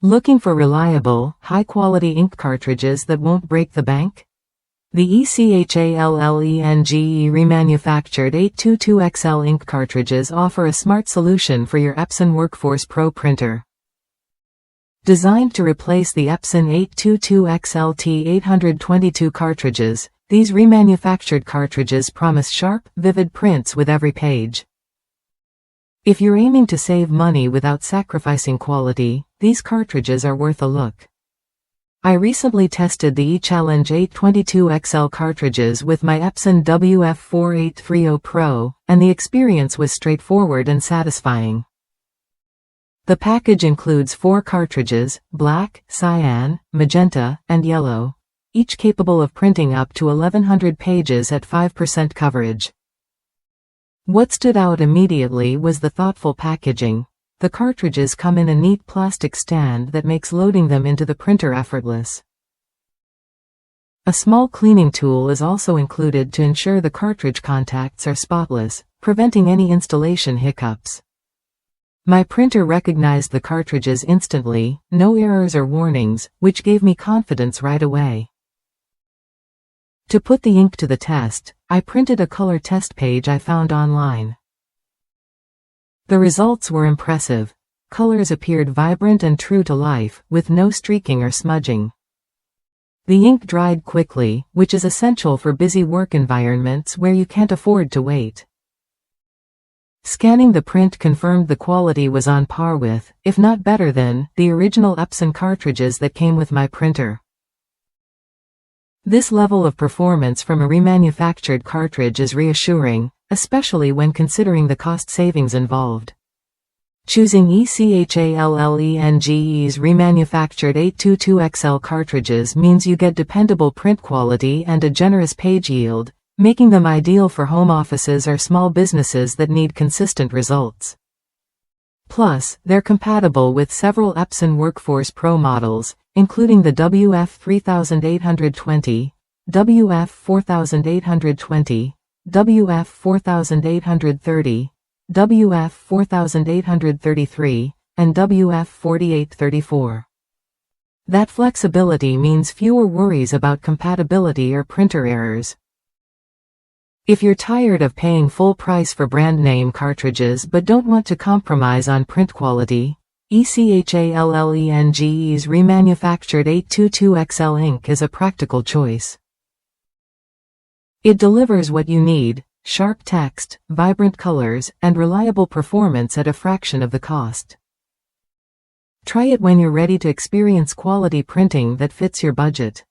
Looking for reliable, high-quality ink cartridges that won't break the bank? The ECHALLENGE Remanufactured 822XL ink cartridges offer a smart solution for your Epson WorkForce Pro printer. Designed to replace the Epson 822XL T822 cartridges, these remanufactured cartridges promise sharp, vivid prints with every page. If you're aiming to save money without sacrificing quality, these cartridges are worth a look. I recently tested the ECHALLENGE 822XL cartridges with my Epson WF-4830 Pro, and the experience was straightforward and satisfying. The package includes 4 cartridges, black, cyan, magenta, and yellow, each capable of printing up to 1100 pages at 5% coverage. What stood out immediately was the thoughtful packaging. The cartridges come in a neat plastic stand that makes loading them into the printer effortless. A small cleaning tool is also included to ensure the cartridge contacts are spotless, preventing any installation hiccups. My printer recognized the cartridges instantly, no errors or warnings, which gave me confidence right away. To put the ink to the test, I printed a color test page I found online. The results were impressive. Colors appeared vibrant and true to life, with no streaking or smudging. The ink dried quickly, which is essential for busy work environments where you can't afford to wait. Scanning the print confirmed the quality was on par with, if not better than, the original Epson cartridges that came with my printer. This level of performance from a remanufactured cartridge is reassuring, especially when considering the cost savings involved. Choosing ECHALLENGE's remanufactured 822XL cartridges means you get dependable print quality and a generous page yield, making them ideal for home offices or small businesses that need consistent results. Plus, they're compatible with several Epson WorkForce Pro models, including the WF-4820, WF-4820, WF-4830, WF-4833, and WF-4834. That flexibility means fewer worries about compatibility or printer errors. If you're tired of paying full price for brand name cartridges but don't want to compromise on print quality, ECHALLENGE's remanufactured 822XL ink is a practical choice. It delivers what you need: sharp text, vibrant colors, and reliable performance at a fraction of the cost. Try it when you're ready to experience quality printing that fits your budget.